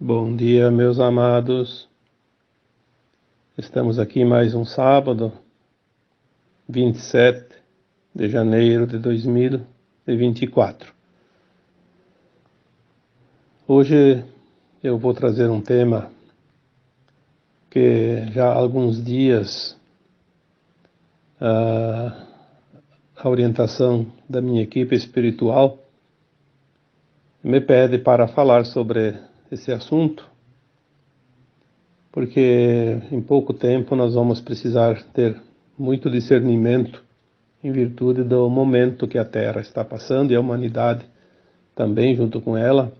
Bom dia, meus amados. Estamos aqui mais um sábado, 27 de janeiro de 2024. Hoje eu vou trazer um tema que já há alguns dias a orientação da minha equipe espiritual me pede para falar sobre esse assunto, porque em pouco tempo nós vamos precisar ter muito discernimento em virtude do momento que a Terra está passando e a humanidade também junto com ela,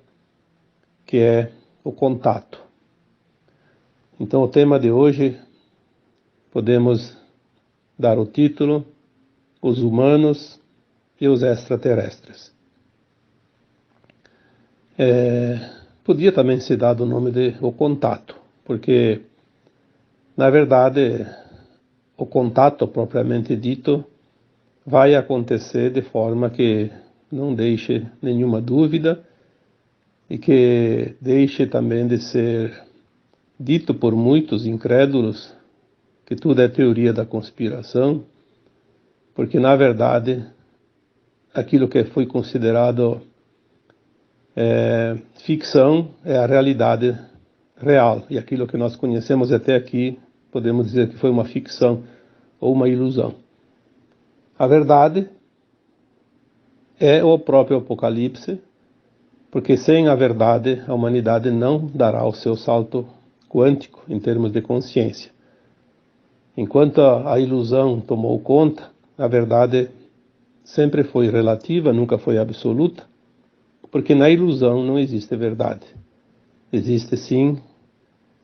que é o contato. Então o tema de hoje podemos dar o título: Os humanos e os extraterrestres. Podia também ser dado o nome de o contato, porque na verdade o contato propriamente dito vai acontecer de forma que não deixe nenhuma dúvida e que deixe também de ser dito por muitos incrédulos que tudo é teoria da conspiração, porque na verdade aquilo que foi considerado ficção é a realidade real, e aquilo que nós conhecemos até aqui podemos dizer que foi uma ficção ou uma ilusão. A verdade é o próprio Apocalipse, porque sem a verdade a humanidade não dará o seu salto quântico em termos de consciência. Enquanto a ilusão tomou conta, a verdade sempre foi relativa, nunca foi absoluta, porque na ilusão não existe verdade. Existe sim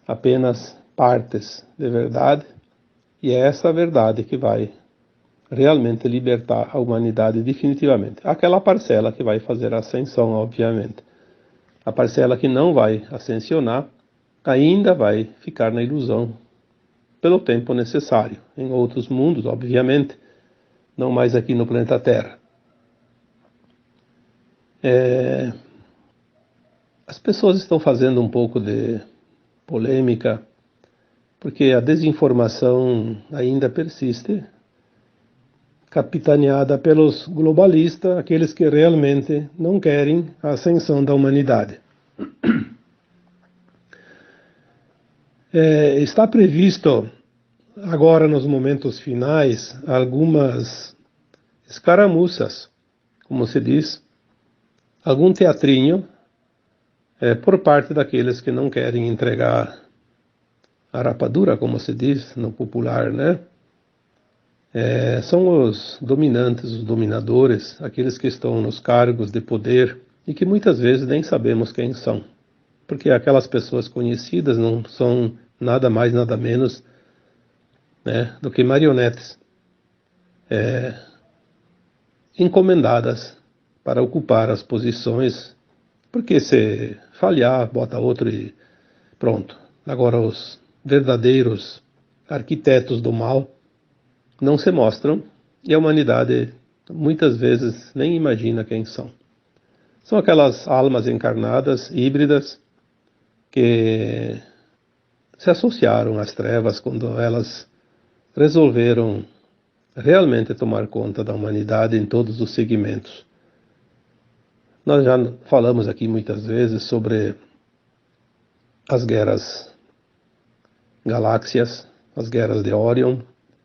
apenas partes de verdade, e é essa verdade que vai realmente libertar a humanidade definitivamente. Aquela parcela que vai fazer a ascensão, obviamente. A parcela que não vai ascensionar ainda vai ficar na ilusão pelo tempo necessário, em outros mundos, obviamente, não mais aqui no planeta Terra. As pessoas estão fazendo um pouco de polêmica, porque a desinformação ainda persiste, capitaneada pelos globalistas, aqueles que realmente não querem a ascensão da humanidade. Está previsto agora, nos momentos finais, algumas escaramuças, como se diz, algum teatrinho, por parte daqueles que não querem entregar a rapadura, como se diz no popular, né? São os dominantes, os dominadores, aqueles que estão nos cargos de poder e que muitas vezes nem sabemos quem são, porque aquelas pessoas conhecidas não são nada mais, nada menos, né, do que marionetes encomendadas para ocupar as posições, porque se falhar, bota outro e pronto. Agora os verdadeiros arquitetos do mal não se mostram, e a humanidade muitas vezes nem imagina quem são. São aquelas almas encarnadas, híbridas, que se associaram às trevas quando elas resolveram realmente tomar conta da humanidade em todos os segmentos. Nós já falamos aqui muitas vezes sobre as guerras galáxias, as guerras de Órion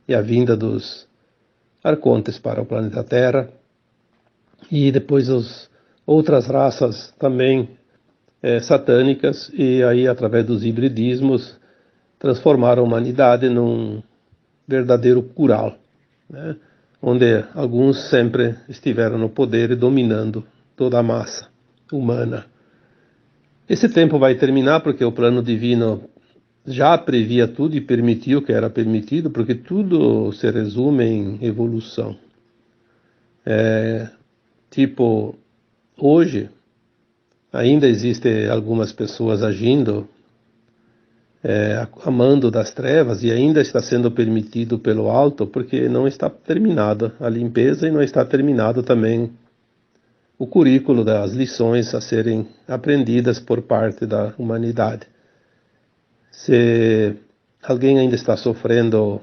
e a vinda dos arcontes para o planeta Terra, e depois as outras raças também satânicas, e aí através dos hibridismos transformaram a humanidade num verdadeiro curral, né? Onde alguns sempre estiveram no poder e dominando toda a massa humana. Esse tempo vai terminar porque o plano divino já previa tudo e permitiu que era permitido, porque tudo se resume em evolução. Tipo, hoje ainda existem algumas pessoas agindo a mando das trevas, e ainda está sendo permitido pelo alto, porque não está terminada a limpeza e não está terminado também o currículo das lições a serem aprendidas por parte da humanidade. Se alguém ainda está sofrendo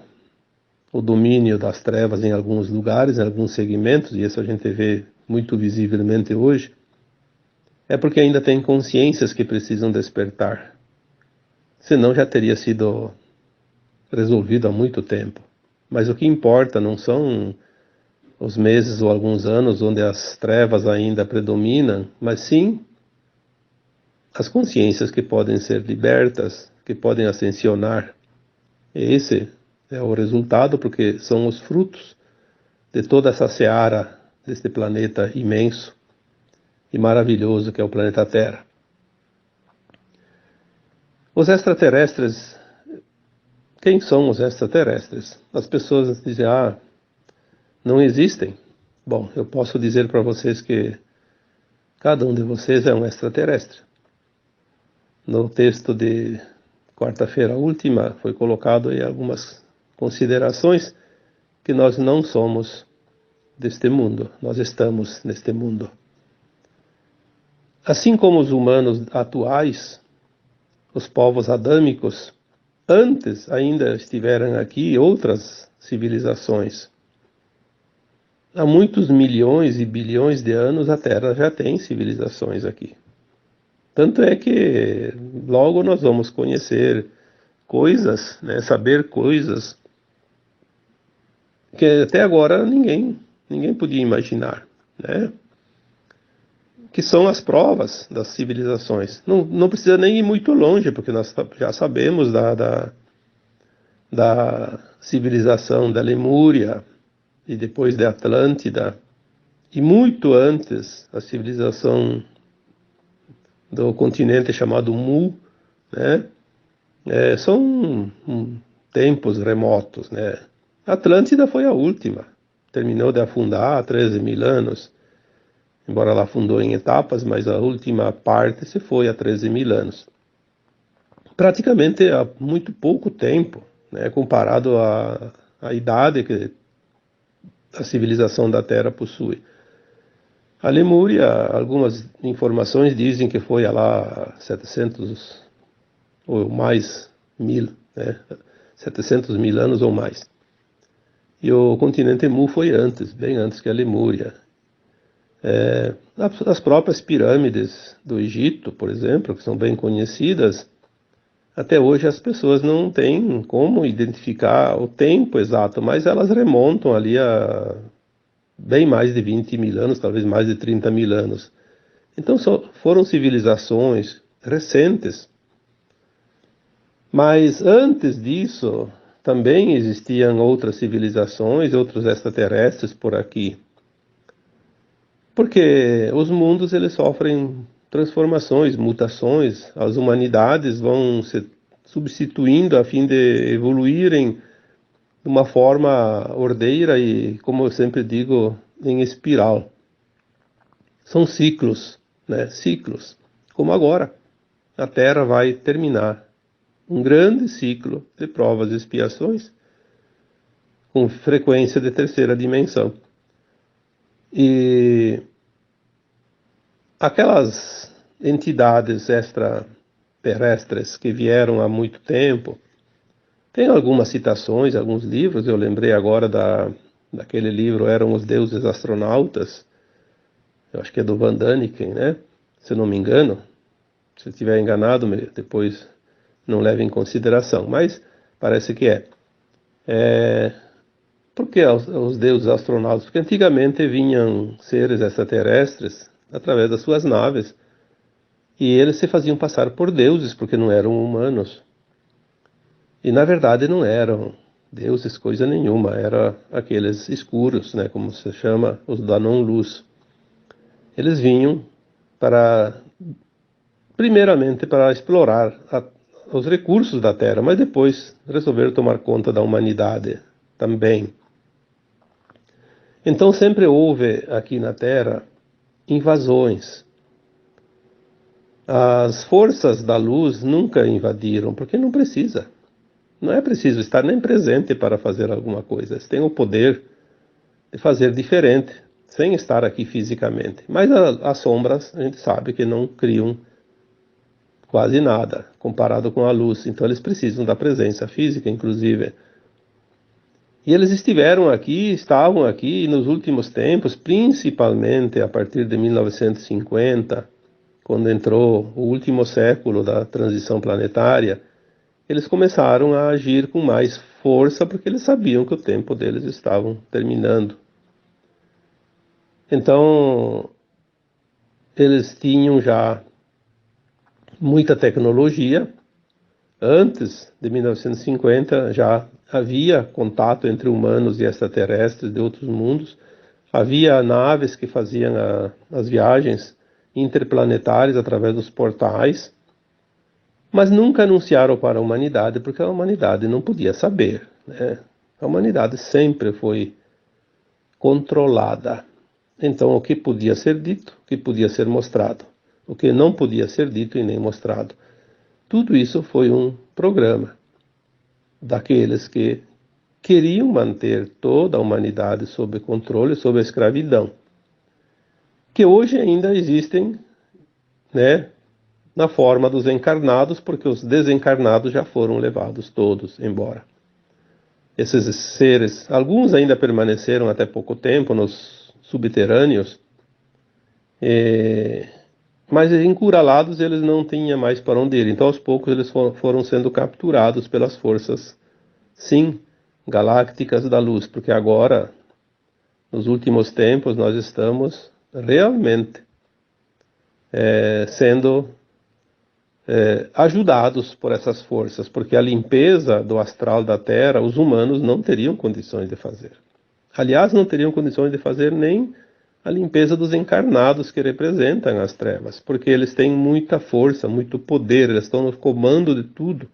o domínio das trevas em alguns lugares, em alguns segmentos, e isso a gente vê muito visivelmente hoje, é porque ainda tem consciências que precisam despertar. Senão já teria sido resolvido há muito tempo. Mas o que importa não são os meses ou alguns anos onde as trevas ainda predominam, mas sim as consciências que podem ser libertas, que podem ascensionar. Esse é o resultado, porque são os frutos de toda essa seara deste planeta imenso e maravilhoso que é o planeta Terra. Os extraterrestres, quem são os extraterrestres? As pessoas dizem, não existem. Bom, eu posso dizer para vocês que cada um de vocês é um extraterrestre. No texto de quarta-feira última foi colocado aí algumas considerações que nós não somos deste mundo, nós estamos neste mundo. Assim como os humanos atuais, os povos adâmicos, antes ainda estiveram aqui outras civilizações. Há muitos milhões e bilhões de anos a Terra já tem civilizações aqui. Tanto é que logo nós vamos conhecer coisas, né, saber coisas que até agora ninguém podia imaginar, né? Que são as provas das civilizações. Não precisa nem ir muito longe, porque nós já sabemos da civilização da Lemúria e depois da Atlântida, e muito antes a civilização do continente chamado Mu, né? São tempos remotos, né? A Atlântida foi a última, terminou de afundar há 13 mil anos, embora ela afundou em etapas, mas a última parte se foi há 13 mil anos. Praticamente há muito pouco tempo, né, comparado à idade que a civilização da Terra possui. A Lemúria, algumas informações dizem que foi lá 700 ou mais mil, né, 700 mil anos ou mais. E o continente Mu foi antes, bem antes que a Lemúria. As próprias pirâmides do Egito, por exemplo, que são bem conhecidas, até hoje as pessoas não têm como identificar o tempo exato, mas elas remontam ali a bem mais de 20 mil anos, talvez mais de 30 mil anos. Então foram civilizações recentes. Mas antes disso, também existiam outras civilizações, outros extraterrestres por aqui. Porque os mundos eles sofrem transformações, mutações, as humanidades vão se substituindo a fim de evoluírem de uma forma ordeira e, como eu sempre digo, em espiral. São ciclos, né? Ciclos. Como agora, a Terra vai terminar um grande ciclo de provas e expiações com frequência de terceira dimensão. E aquelas entidades extraterrestres que vieram há muito tempo, tem algumas citações, alguns livros, eu lembrei agora daquele livro Eram os Deuses Astronautas, eu acho que é do Van Daniken, né? Se não me engano, se estiver enganado, depois não leve em consideração, mas parece que é. Por que os deuses astronautas? Porque antigamente vinham seres extraterrestres através das suas naves e eles se faziam passar por deuses porque não eram humanos. E na verdade não eram deuses coisa nenhuma, eram aqueles escuros, né, como se chama, os da não-luz. Eles vinham primeiramente para explorar os recursos da Terra, mas depois resolveram tomar conta da humanidade também. Então sempre houve aqui na Terra invasões. As forças da luz nunca invadiram, porque não precisa. Não é preciso estar nem presente para fazer alguma coisa. Eles têm o poder de fazer diferente, sem estar aqui fisicamente. Mas as sombras, a gente sabe que não criam quase nada comparado com a luz, então eles precisam da presença física, inclusive. E eles estavam aqui nos últimos tempos, principalmente a partir de 1950, quando entrou o último século da transição planetária. Eles começaram a agir com mais força porque eles sabiam que o tempo deles estava terminando. Então, eles tinham já muita tecnologia. Antes de 1950 já havia contato entre humanos e extraterrestres de outros mundos. Havia naves que faziam as viagens interplanetárias através dos portais, mas nunca anunciaram para a humanidade, porque a humanidade não podia saber, né? A humanidade sempre foi controlada. Então, o que podia ser dito, o que podia ser mostrado, o que não podia ser dito e nem mostrado. Tudo isso foi um programa daqueles que queriam manter toda a humanidade sob controle, sob a escravidão, que hoje ainda existem, né, na forma dos encarnados, porque os desencarnados já foram levados todos embora. Esses seres, alguns ainda permaneceram até pouco tempo nos subterrâneos, mas encurralados eles não tinham mais para onde ir. Então, aos poucos, eles foram sendo capturados pelas forças, sim, galácticas da luz, porque agora, nos últimos tempos, nós estamos realmente sendo ajudados por essas forças, porque a limpeza do astral da Terra, os humanos não teriam condições de fazer. Aliás, não teriam condições de fazer nem a limpeza dos encarnados que representam as trevas, porque eles têm muita força, muito poder, eles estão no comando de tudo.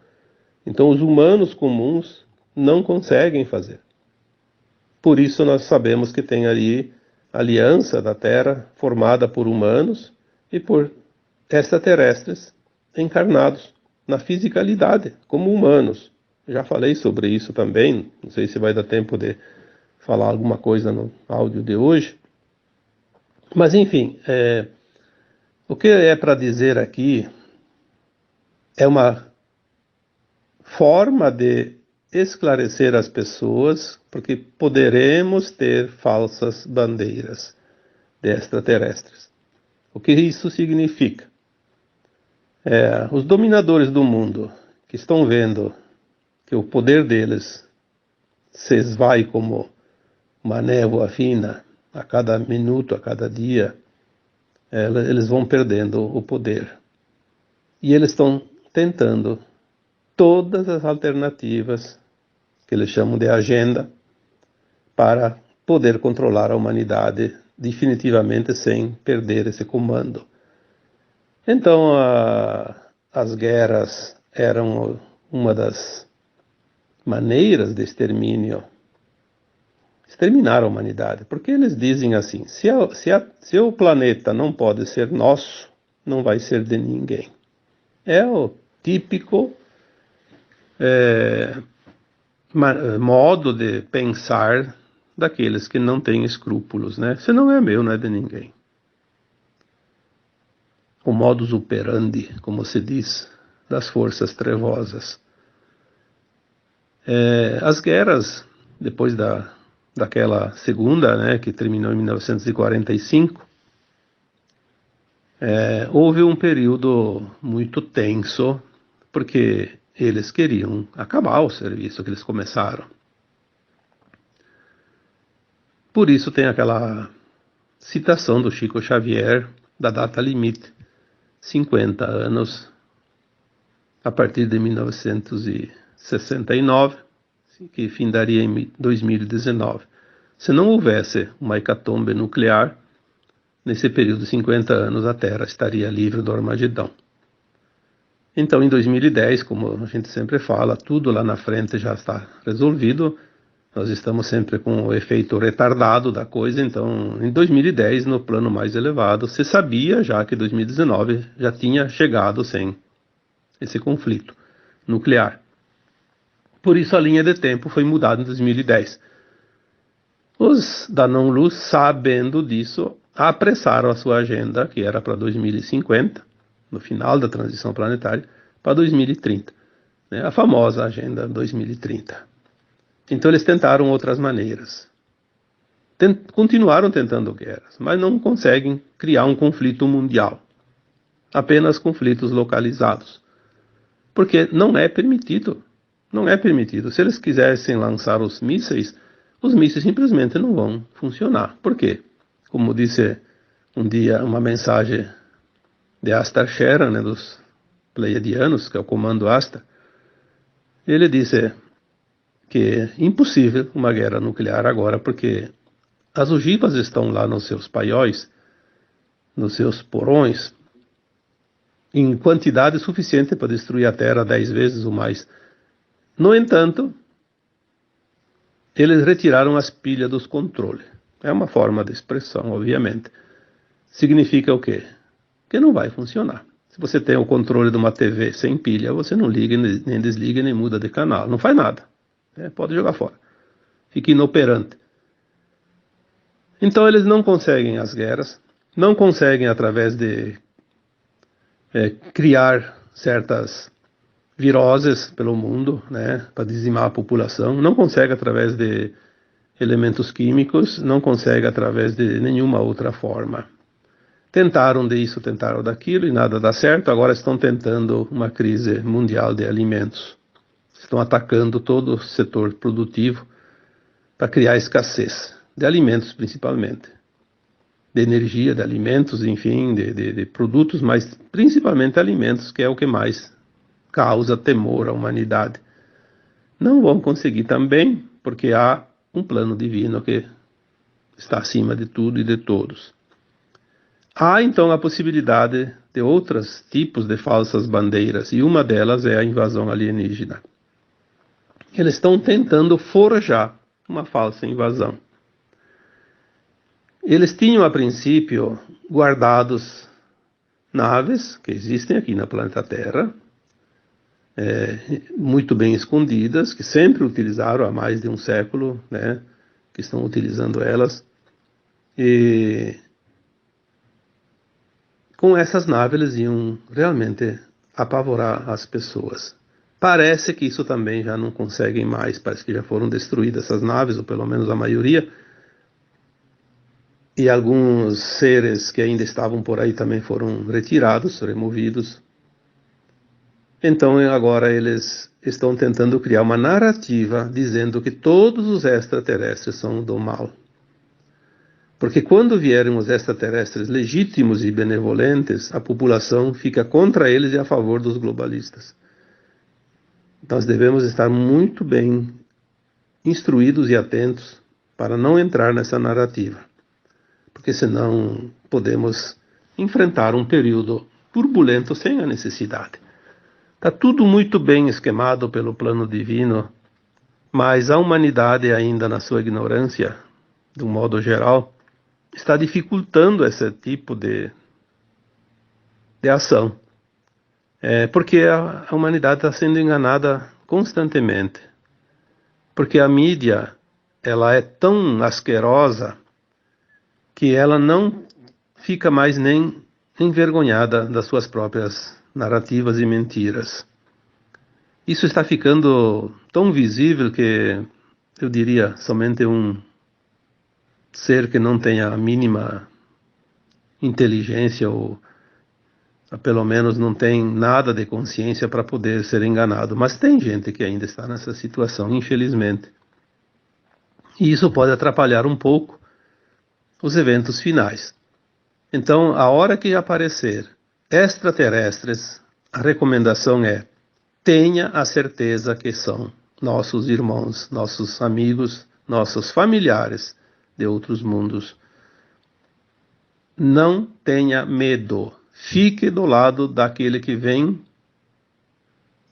Então os humanos comuns não conseguem fazer. Por isso nós sabemos que tem ali a aliança da Terra formada por humanos e por extraterrestres encarnados na fisicalidade, como humanos. Já falei sobre isso também, não sei se vai dar tempo de falar alguma coisa no áudio de hoje. Mas enfim, o que é para dizer aqui é uma forma de esclarecer as pessoas, porque poderemos ter falsas bandeiras de extraterrestres. O que isso significa? Os dominadores do mundo que estão vendo que o poder deles se esvai como uma névoa fina a cada minuto, a cada dia, eles vão perdendo o poder. E eles estão tentando todas as alternativas que eles chamam de agenda para poder controlar a humanidade definitivamente sem perder esse comando. Então, as guerras eram uma das maneiras de exterminar a humanidade, porque eles dizem assim, se o planeta não pode ser nosso, não vai ser de ninguém. É o típico modo de pensar daqueles que não têm escrúpulos, né? Se não é meu, não é de ninguém. O modus operandi, como se diz, das forças trevosas. As guerras, depois daquela segunda, né, que terminou em 1945, houve um período muito tenso, porque eles queriam acabar o serviço que eles começaram. Por isso tem aquela citação do Chico Xavier, da data limite, 50 anos, a partir de 1969, que findaria em 2019. Se não houvesse uma hecatombe nuclear, nesse período de 50 anos a Terra estaria livre do Armagedão. Então, em 2010, como a gente sempre fala, tudo lá na frente já está resolvido. Nós estamos sempre com o efeito retardado da coisa, então em 2010, no plano mais elevado, se sabia já que 2019 já tinha chegado sem esse conflito nuclear. Por isso a linha de tempo foi mudada em 2010. Os da não-luz, sabendo disso, apressaram a sua agenda, que era para 2050, no final da transição planetária, para 2030, né? A famosa Agenda 2030. Então eles tentaram outras maneiras. Continuaram tentando guerras, mas não conseguem criar um conflito mundial. Apenas conflitos localizados. Porque não é permitido. Não é permitido. Se eles quisessem lançar os mísseis simplesmente não vão funcionar. Por quê? Como disse um dia uma mensagem de Astar Sheran, né, dos Pleiadianos, que é o comando Astar, ele disse que é impossível uma guerra nuclear agora, porque as ogivas estão lá nos seus paióis, nos seus porões, em quantidade suficiente para destruir a Terra 10 vezes ou mais. No entanto, eles retiraram as pilhas dos controles. É uma forma de expressão, obviamente. Significa o quê? Que não vai funcionar. Se você tem o controle de uma TV sem pilha, você não liga, nem desliga, nem muda de canal. Não faz nada. Pode jogar fora. Fica inoperante. Então eles não conseguem as guerras, não conseguem através de criar certas viroses pelo mundo, né, para dizimar a população, não consegue através de elementos químicos, não consegue através de nenhuma outra forma. Tentaram disso, tentaram daquilo e nada dá certo, agora estão tentando uma crise mundial de alimentos. Estão atacando todo o setor produtivo para criar escassez, de alimentos principalmente. De energia, de alimentos, enfim, de produtos, mas principalmente alimentos, que é o que mais causa temor à humanidade. Não vão conseguir também, porque há um plano divino que está acima de tudo e de todos. Há então a possibilidade de outros tipos de falsas bandeiras, e uma delas é a invasão alienígena. Eles estão tentando forjar uma falsa invasão. Eles tinham a princípio guardados naves que existem aqui no planeta Terra, muito bem escondidas, que sempre utilizaram há mais de um século, né, que estão utilizando elas, e com essas naves eles iam realmente apavorar as pessoas. Parece que isso também já não conseguem mais, parece que já foram destruídas essas naves, ou pelo menos a maioria, e alguns seres que ainda estavam por aí também foram retirados, removidos. Então agora eles estão tentando criar uma narrativa dizendo que todos os extraterrestres são do mal. Porque quando vierem os extraterrestres legítimos e benevolentes, a população fica contra eles e a favor dos globalistas. Nós devemos estar muito bem instruídos e atentos para não entrar nessa narrativa. Porque senão podemos enfrentar um período turbulento sem a necessidade. Está tudo muito bem esquemado pelo plano divino, mas a humanidade ainda na sua ignorância, de um modo geral, está dificultando esse tipo de ação. Porque a humanidade está sendo enganada constantemente. Porque a mídia ela é tão asquerosa que ela não fica mais nem envergonhada das suas próprias narrativas e mentiras. Isso está ficando tão visível que, eu diria, somente um ser que não tenha a mínima inteligência ou pelo menos não tem nada de consciência para poder ser enganado. Mas tem gente que ainda está nessa situação, infelizmente. E isso pode atrapalhar um pouco os eventos finais. Então, a hora que aparecer extraterrestres, a recomendação é: tenha a certeza que são nossos irmãos, nossos amigos, nossos familiares de outros mundos. Não tenha medo. Fique do lado daquele que vem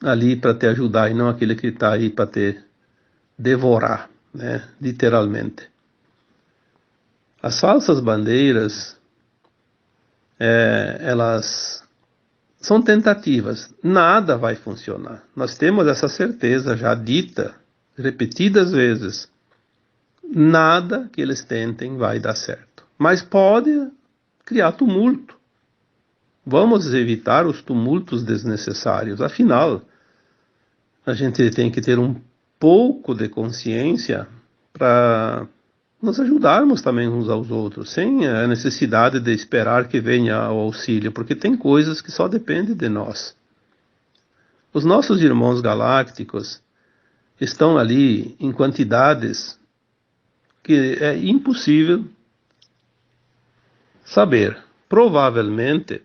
ali para te ajudar e não aquele que está aí para te devorar, né? Literalmente. As falsas bandeiras, elas são tentativas. Nada vai funcionar. Nós temos essa certeza já dita repetidas vezes. nada que eles tentem vai dar certo. Mas pode criar tumulto. Vamos evitar os tumultos desnecessários. Afinal, a gente tem que ter um pouco de consciência para nos ajudarmos também uns aos outros, sem a necessidade de esperar que venha o auxílio, porque tem coisas que só dependem de nós. Os nossos irmãos galácticos estão ali em quantidades que é impossível saber. Provavelmente,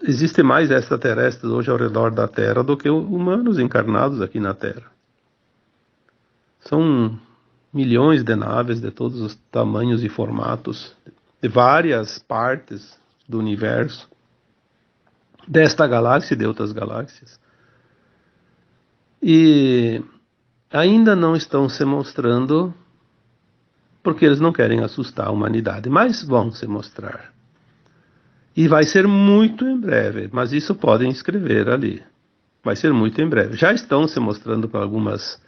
existe mais extraterrestres hoje ao redor da Terra do que humanos encarnados aqui na Terra. São milhões de naves de todos os tamanhos e formatos, de várias partes do universo, desta galáxia e de outras galáxias. E ainda não estão se mostrando porque eles não querem assustar a humanidade, mas vão se mostrar. E vai ser muito em breve, mas isso podem escrever ali. Vai ser muito em breve. Já estão se mostrando para algumas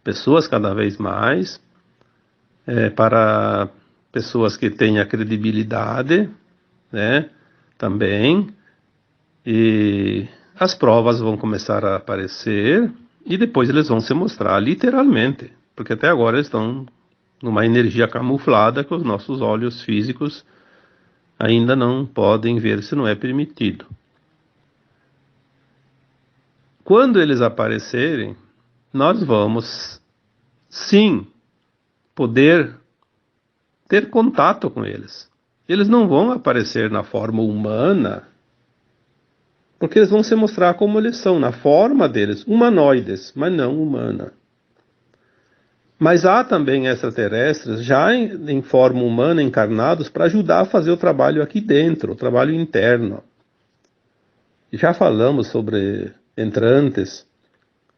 pessoas cada vez mais, para pessoas que têm a credibilidade, né, também, e as provas vão começar a aparecer, e depois eles vão se mostrar literalmente, porque até agora eles estão numa energia camuflada que os nossos olhos físicos ainda não podem ver, se não é permitido. Quando eles aparecerem, nós vamos, sim, poder ter contato com eles. Eles não vão aparecer na forma humana, porque eles vão se mostrar como eles são, na forma deles, humanoides, mas não humana. Mas há também extraterrestres já em forma humana, encarnados, para ajudar a fazer o trabalho aqui dentro, o trabalho interno. Já falamos sobre entrantes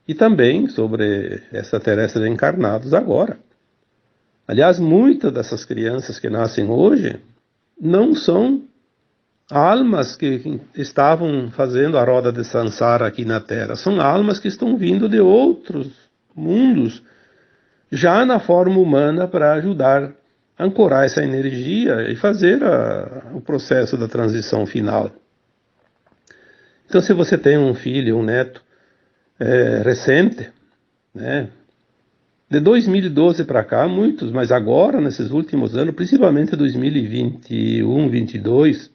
e também sobre extraterrestres encarnados agora. Aliás, muitas dessas crianças que nascem hoje não são almas que estavam fazendo a roda de Sansara aqui na Terra. São almas que estão vindo de outros mundos, já na forma humana, para ajudar a ancorar essa energia e fazer o processo da transição final. Então, se você tem um filho, um neto recente, né, de 2012 para cá, muitos, mas agora, nesses últimos anos, principalmente 2021, 22,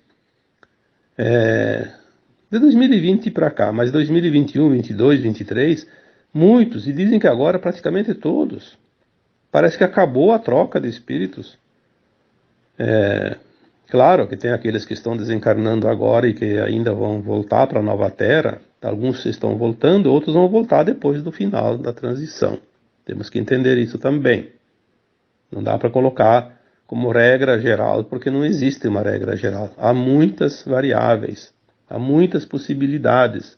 de 2020 para cá, mas 2021, 22, 23, muitos, e dizem que agora praticamente todos. Parece que acabou a troca de espíritos. Claro que tem aqueles que estão desencarnando agora e que ainda vão voltar para a nova Terra. Alguns estão voltando, outros vão voltar depois do final da transição. Temos que entender isso também. Não dá para colocar como regra geral, porque não existe uma regra geral. Há muitas variáveis, há muitas possibilidades.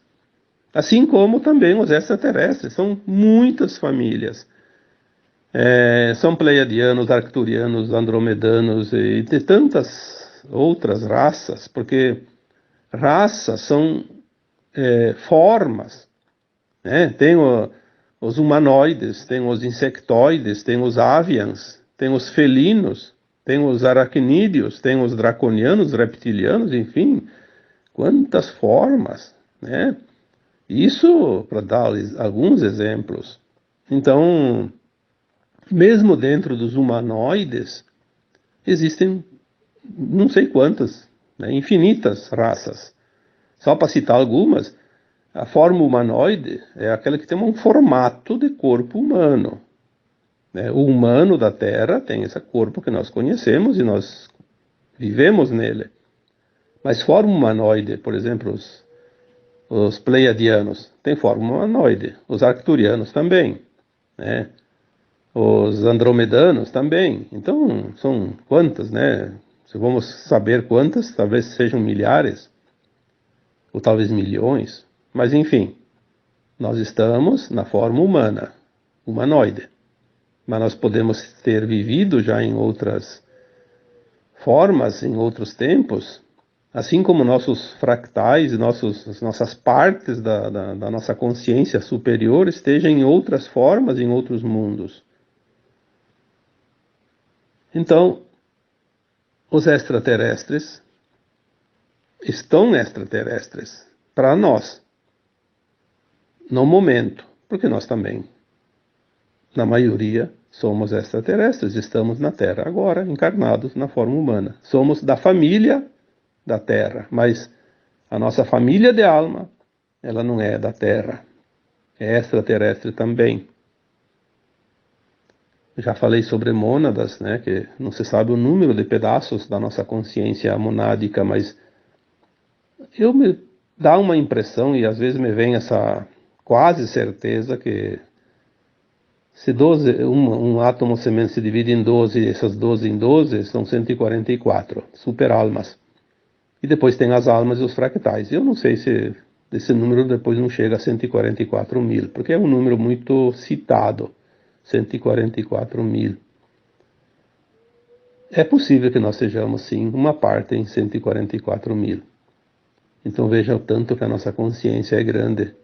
Assim como também os extraterrestres, são muitas famílias. São pleiadianos, arcturianos, andromedanos e de tantas outras raças, porque raças são formas, né? Tem os humanoides, tem os insectoides, tem os avians, tem os felinos, tem os aracnídeos, tem os draconianos, reptilianos, enfim, quantas formas, né? Isso para dar alguns exemplos. Então, mesmo dentro dos humanoides, existem não sei quantas, né, infinitas raças. Só para citar algumas, a forma humanoide é aquela que tem um formato de corpo humano. Né? O humano da Terra tem esse corpo que nós conhecemos e nós vivemos nele. Mas forma humanoide, por exemplo, os pleiadianos têm forma humanoide, os arcturianos também, né? Os andromedanos também. Então, são quantas, né? Se vamos saber quantas, talvez sejam milhares, ou talvez milhões. Mas, enfim, nós estamos na forma humana, humanoide. Mas nós podemos ter vivido já em outras formas, em outros tempos, assim como nossos fractais, nossas partes da nossa consciência superior estejam em outras formas, em outros mundos. Então, os extraterrestres estão extraterrestres para nós, no momento, porque nós também, na maioria, somos extraterrestres, estamos na Terra agora, encarnados na forma humana. Somos da família da Terra, mas a nossa família de alma, ela não é da Terra, é extraterrestre também. Já falei sobre mônadas, né, que não se sabe o número de pedaços da nossa consciência monádica, mas me dá uma impressão, e às vezes me vem essa quase certeza, que se 12, um átomo semente se divide em 12, essas 12 em 12 são 144 super-almas. E depois tem as almas e os fractais. Eu não sei se esse número depois não chega a 144 mil, porque é um número muito citado, 144 mil. É possível que nós sejamos, sim, uma parte em 144 mil. Então veja o tanto que a nossa consciência é grande.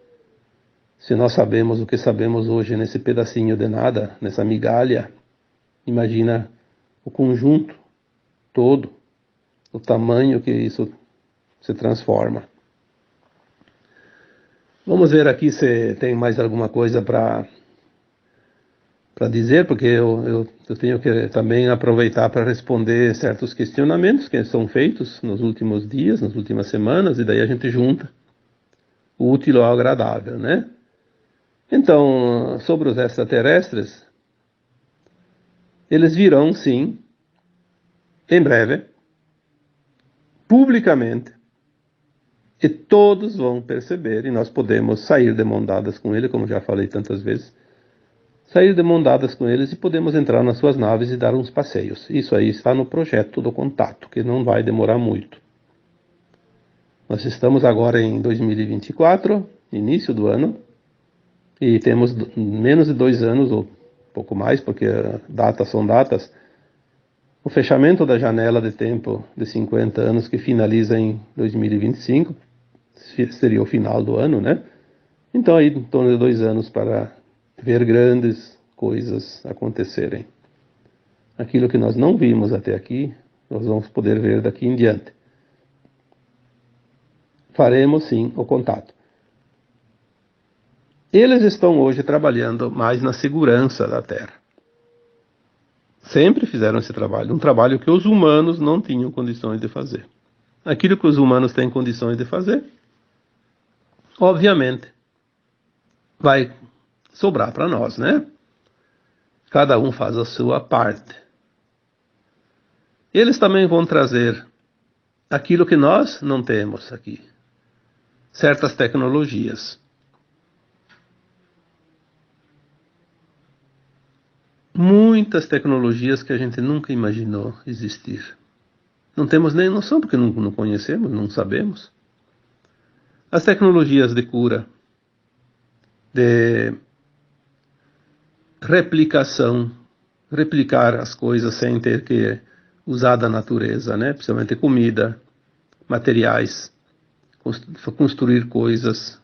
Se nós sabemos o que sabemos hoje nesse pedacinho de nada, nessa migalha, imagina o conjunto todo, o tamanho que isso se transforma. Vamos ver aqui se tem mais alguma coisa para dizer, porque eu tenho que também aproveitar para responder certos questionamentos que são feitos nos últimos dias, nas últimas semanas, e daí a gente junta o útil ao agradável, né? Então, sobre os extraterrestres, eles virão, sim, em breve, publicamente, e todos vão perceber, e nós podemos sair de mão dadas com ele, como já falei tantas vezes, sair de mão dadas com eles e podemos entrar nas suas naves e dar uns passeios. Isso aí está no projeto do contato, que não vai demorar muito. Nós estamos agora em 2024, início do ano, e temos menos de 2 anos, ou pouco mais, porque datas são datas, o fechamento da janela de tempo de 50 anos, que finaliza em 2025, seria o final do ano, né? Então aí em torno de 2 anos para ver grandes coisas acontecerem. Aquilo que nós não vimos até aqui, nós vamos poder ver daqui em diante. Faremos sim o contato. Eles estão hoje trabalhando mais na segurança da Terra. Sempre fizeram esse trabalho, um trabalho que os humanos não tinham condições de fazer. Aquilo que os humanos têm condições de fazer, obviamente, vai sobrar para nós, né? Cada um faz a sua parte. Eles também vão trazer aquilo que nós não temos aqui. Certas tecnologias. Muitas tecnologias que a gente nunca imaginou existir. Não temos nem noção, porque não conhecemos, não sabemos. As tecnologias de cura, de replicação, replicar as coisas sem ter que usar da natureza, né? Principalmente comida, materiais, construir coisas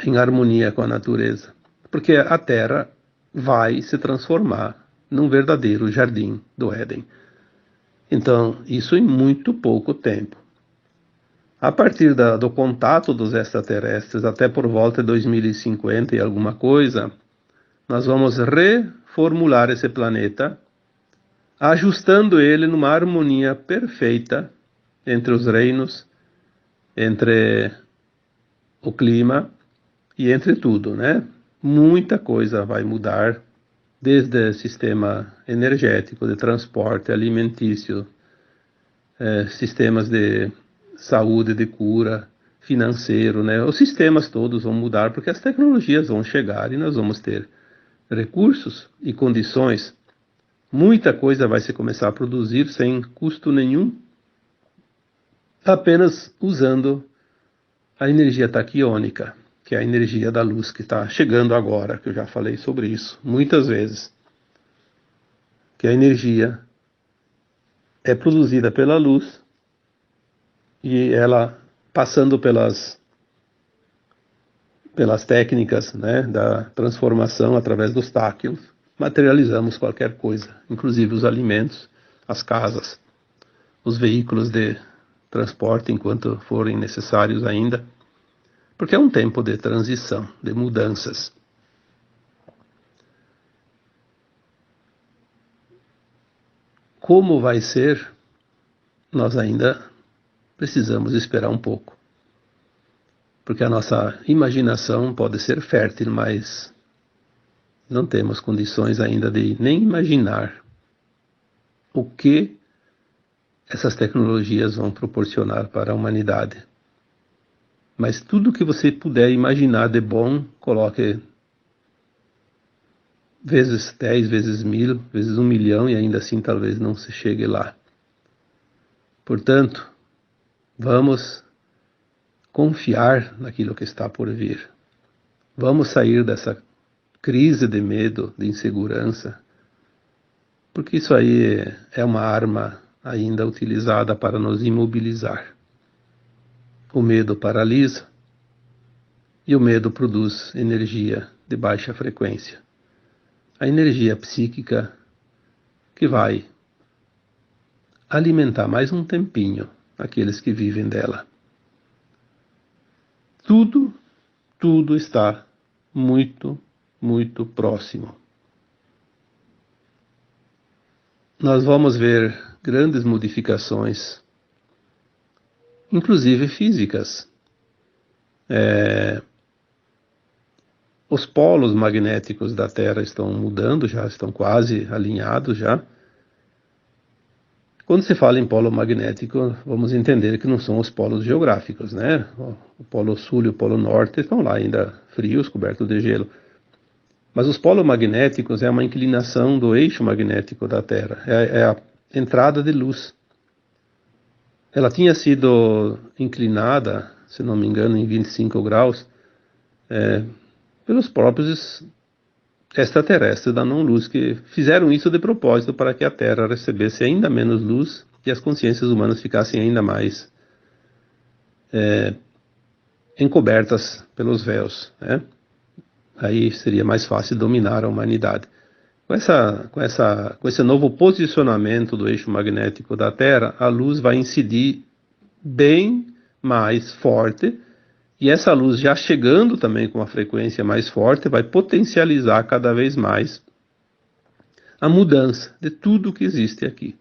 em harmonia com a natureza. Porque a Terra vai se transformar num verdadeiro jardim do Éden. Então, isso em muito pouco tempo. A partir do contato dos extraterrestres, até por volta de 2050 e alguma coisa, nós vamos reformular esse planeta, ajustando ele numa harmonia perfeita entre os reinos, entre o clima e entre tudo, né? Muita coisa vai mudar, desde sistema energético, de transporte, alimentício, sistemas de saúde, de cura, financeiro, né? Os sistemas todos vão mudar, porque as tecnologias vão chegar e nós vamos ter recursos e condições. Muita coisa vai se começar a produzir sem custo nenhum, apenas usando a energia taquiônica, que é a energia da luz que está chegando agora, que eu já falei sobre isso muitas vezes. Que a energia é produzida pela luz e ela, passando pelas técnicas, né, da transformação através dos táquions, materializamos qualquer coisa, inclusive os alimentos, as casas, os veículos de transporte enquanto forem necessários ainda, porque é um tempo de transição, de mudanças. Como vai ser, nós ainda precisamos esperar um pouco, porque a nossa imaginação pode ser fértil, mas não temos condições ainda de nem imaginar o que essas tecnologias vão proporcionar para a humanidade. Mas tudo que você puder imaginar de bom, coloque vezes 10, vezes 1000, vezes 1 milhão, e ainda assim talvez não se chegue lá. Portanto, vamos confiar naquilo que está por vir. Vamos sair dessa crise de medo, de insegurança, porque isso aí é uma arma ainda utilizada para nos imobilizar. O medo paralisa e o medo produz energia de baixa frequência. A energia psíquica que vai alimentar mais um tempinho aqueles que vivem dela. Tudo está muito, muito próximo. Nós vamos ver grandes modificações, inclusive físicas. Os polos magnéticos da Terra estão mudando, já estão quase alinhados já. Quando se fala em polo magnético, vamos entender que não são os polos geográficos, né? O polo sul e o polo norte estão lá ainda frios, cobertos de gelo. Mas os polos magnéticos é uma inclinação do eixo magnético da Terra, é a entrada de luz. Ela tinha sido inclinada, se não me engano, em 25 graus, pelos próprios extraterrestres da não-luz, que fizeram isso de propósito para que a Terra recebesse ainda menos luz e as consciências humanas ficassem ainda mais encobertas pelos véus, né? Aí seria mais fácil dominar a humanidade. Com esse novo posicionamento do eixo magnético da Terra, a luz vai incidir bem mais forte, e essa luz já chegando também com uma frequência mais forte, vai potencializar cada vez mais a mudança de tudo que existe aqui.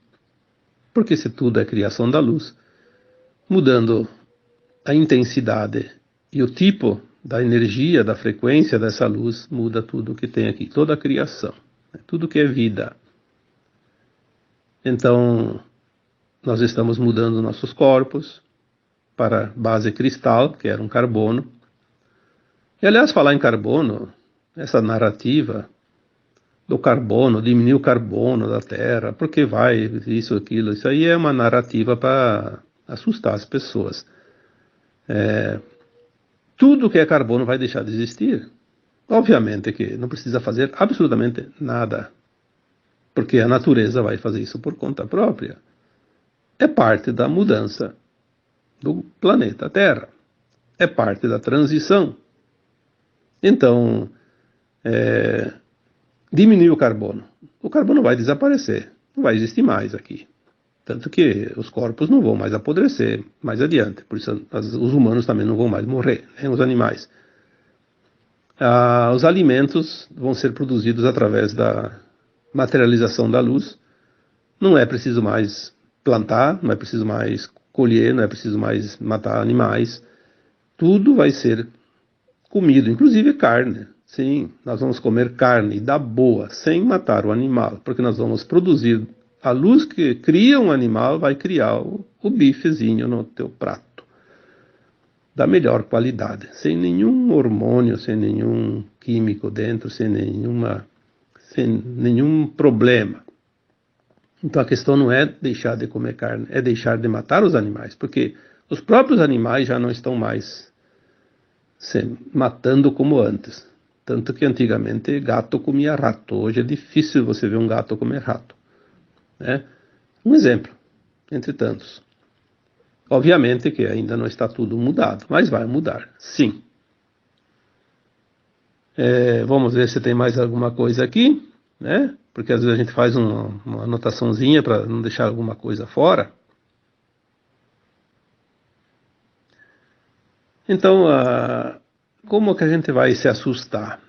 Porque se tudo é criação da luz, mudando a intensidade e o tipo da energia, da frequência dessa luz, muda tudo que tem aqui, toda a criação, tudo que é vida. Então, nós estamos mudando nossos corpos para base cristal, que era um carbono. E, aliás, falar em carbono, essa narrativa do carbono, diminuir o carbono da Terra, porque vai isso, aquilo, isso aí é uma narrativa para assustar as pessoas. Tudo que é carbono vai deixar de existir. Obviamente que não precisa fazer absolutamente nada, porque a natureza vai fazer isso por conta própria. É parte da mudança do planeta Terra. É parte da transição. Então, diminuir o carbono. O carbono vai desaparecer, não vai existir mais aqui. Tanto que os corpos não vão mais apodrecer mais adiante. Por isso os humanos também não vão mais morrer, nem os animais. Os alimentos vão ser produzidos através da materialização da luz. Não é preciso mais plantar, não é preciso mais colher, não é preciso mais matar animais. Tudo vai ser comido, inclusive carne. Sim, nós vamos comer carne da boa, sem matar o animal, porque nós vamos produzir. A luz que cria um animal vai criar o bifezinho no teu prato, da melhor qualidade, sem nenhum hormônio, sem nenhum químico dentro, sem nenhum problema. Então a questão não é deixar de comer carne, é deixar de matar os animais, porque os próprios animais já não estão mais se matando como antes. Tanto que antigamente gato comia rato, hoje é difícil você ver um gato comer rato. Um exemplo, entre tantos. Obviamente que ainda não está tudo mudado, mas vai mudar, sim. Vamos ver se tem mais alguma coisa aqui. né? Porque às vezes a gente faz uma anotaçãozinha para não deixar alguma coisa fora. Então, como que a gente vai se assustar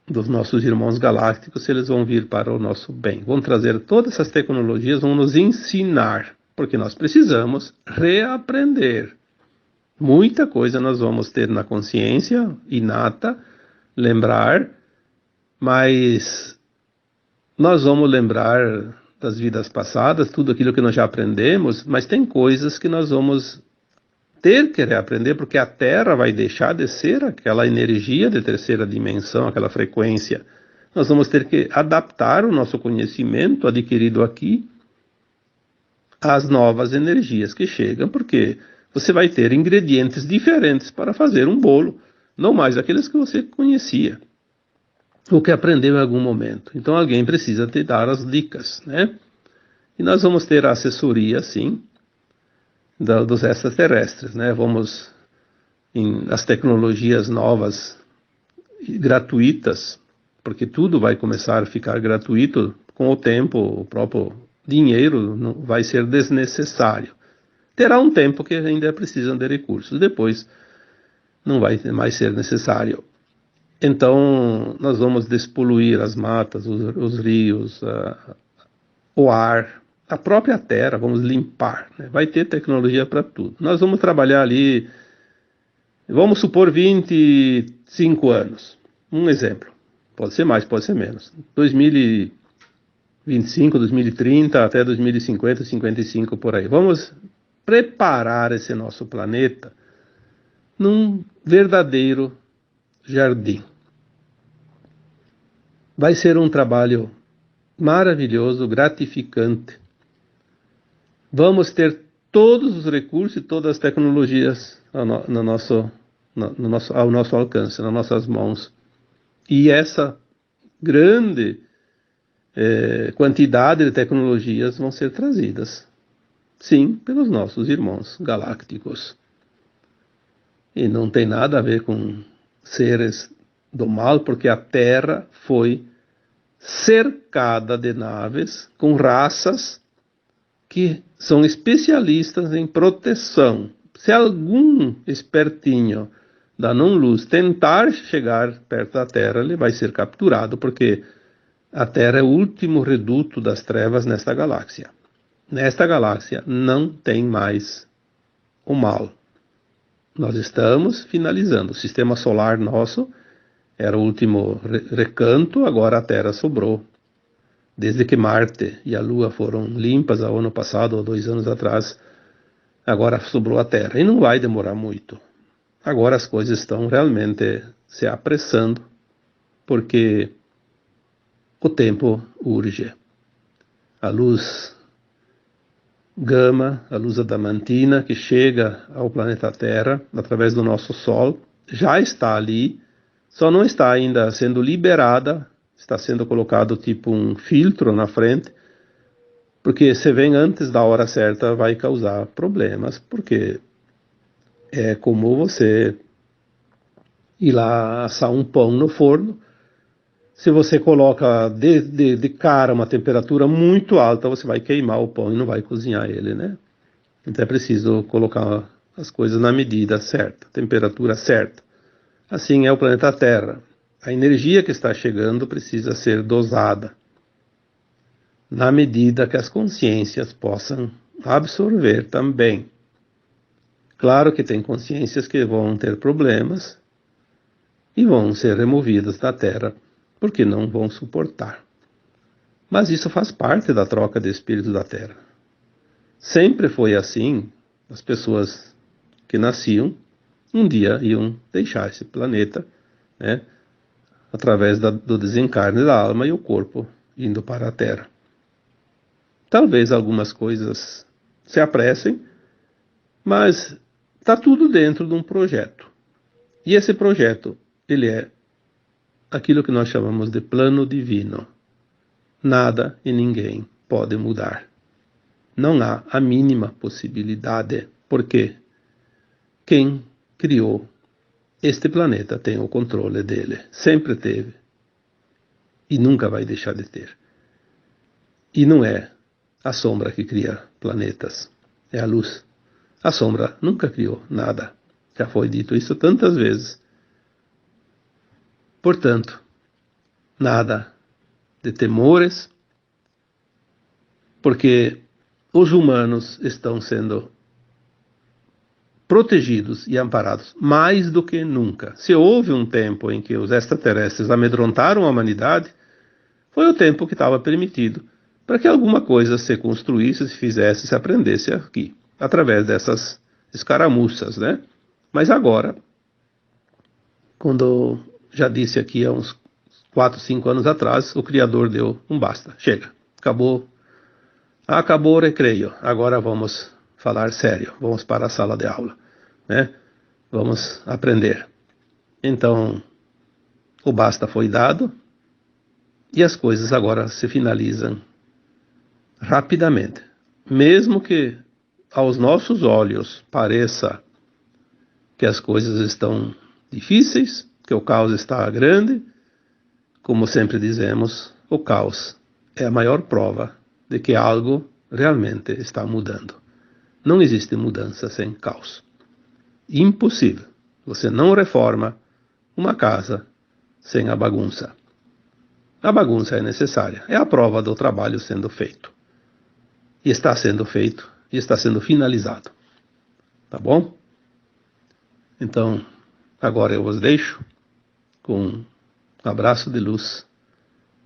dos nossos irmãos galácticos se eles vão vir para o nosso bem? Vão trazer todas essas tecnologias, vão nos ensinar, porque nós precisamos reaprender. Muita coisa nós vamos ter na consciência inata, lembrar, mas nós vamos lembrar das vidas passadas, tudo aquilo que nós já aprendemos, mas tem coisas que nós vamos ter que reaprender, porque a Terra vai deixar de ser aquela energia de terceira dimensão, aquela frequência. Nós vamos ter que adaptar o nosso conhecimento adquirido aqui às novas energias que chegam, porque você vai ter ingredientes diferentes para fazer um bolo, não mais aqueles que você conhecia, ou que aprendeu em algum momento. Então alguém precisa te dar as dicas, né? E nós vamos ter a assessoria, sim, dos extraterrestres, né? Vamos as tecnologias novas gratuitas, porque tudo vai começar a ficar gratuito com o tempo, o próprio dinheiro não vai ser desnecessário. Terá um tempo que ainda precisam de recursos, depois não vai mais ser necessário. Então, nós vamos despoluir as matas, os rios, o ar, a própria terra, vamos limpar, né? Vai ter tecnologia para tudo. Nós vamos trabalhar ali, vamos supor 25 anos, um exemplo. Pode ser mais, pode ser menos. 2025, 2030, até 2050, 55 por aí. Vamos preparar esse nosso planeta num verdadeiro jardim. Vai ser um trabalho maravilhoso, gratificante. Vamos ter todos os recursos e todas as tecnologias ao nosso alcance, nas nossas mãos. E essa grande quantidade de tecnologias vão ser trazidas, sim, pelos nossos irmãos galácticos. E não tem nada a ver com seres do mal, porque a Terra foi cercada de naves com raças que são especialistas em proteção. Se algum espertinho da não-luz tentar chegar perto da Terra, ele vai ser capturado, porque a Terra é o último reduto das trevas nesta galáxia. Nesta galáxia não tem mais o mal. Nós estamos finalizando. O sistema solar nosso era o último recanto, agora a Terra sobrou. Desde que Marte e a Lua foram limpas ao ano passado ou 2 anos atrás, agora sobrou a Terra. E não vai demorar muito. Agora as coisas estão realmente se apressando, porque o tempo urge. A luz gama, a luz adamantina, que chega ao planeta Terra através do nosso Sol, já está ali, só não está ainda sendo liberada, está sendo colocado tipo um filtro na frente, porque se vem antes da hora certa vai causar problemas, porque é como você ir lá assar um pão no forno. Se você coloca de cara uma temperatura muito alta, você vai queimar o pão e não vai cozinhar ele, né? Então é preciso colocar as coisas na medida certa, temperatura certa. Assim é o planeta Terra. A energia que está chegando precisa ser dosada, na medida que as consciências possam absorver também. Claro que tem consciências que vão ter problemas e vão ser removidas da Terra, porque não vão suportar. Mas isso faz parte da troca de espíritos da Terra. Sempre foi assim. As pessoas que nasciam, um dia iam deixar esse planeta, né, através do desencarne da alma e o corpo indo para a Terra. Talvez algumas coisas se apressem, mas está tudo dentro de um projeto. E esse projeto, ele é aquilo que nós chamamos de plano divino. Nada e ninguém pode mudar. Não há a mínima possibilidade, porque quem criou este planeta tem o controle dele, sempre teve. e nunca vai deixar de ter. E não é a sombra que cria planetas, é a luz. A sombra nunca criou nada. Já foi dito isso tantas vezes. Portanto, nada de temores, porque os humanos estão sendo protegidos e amparados mais do que nunca. Se houve um tempo em que os extraterrestres amedrontaram a humanidade, foi o tempo que estava permitido para que alguma coisa se construísse, se fizesse, se aprendesse aqui, através dessas escaramuças, né? Mas agora, quando já disse aqui há uns 4, 5 anos atrás, o Criador deu um basta, chega, acabou o recreio, agora vamos falar sério, vamos para a sala de aula, né? Vamos aprender. Então, o basta foi dado e as coisas agora se finalizam rapidamente. Mesmo que aos nossos olhos pareça que as coisas estão difíceis, que o caos está grande, como sempre dizemos, o caos é a maior prova de que algo realmente está mudando. Não existe mudança sem caos. Impossível. Você não reforma uma casa sem a bagunça. A bagunça é necessária. É a prova do trabalho sendo feito. E está sendo feito e está sendo finalizado. Tá bom? Então, agora eu vos deixo com um abraço de luz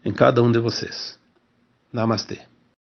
em cada um de vocês. Namastê.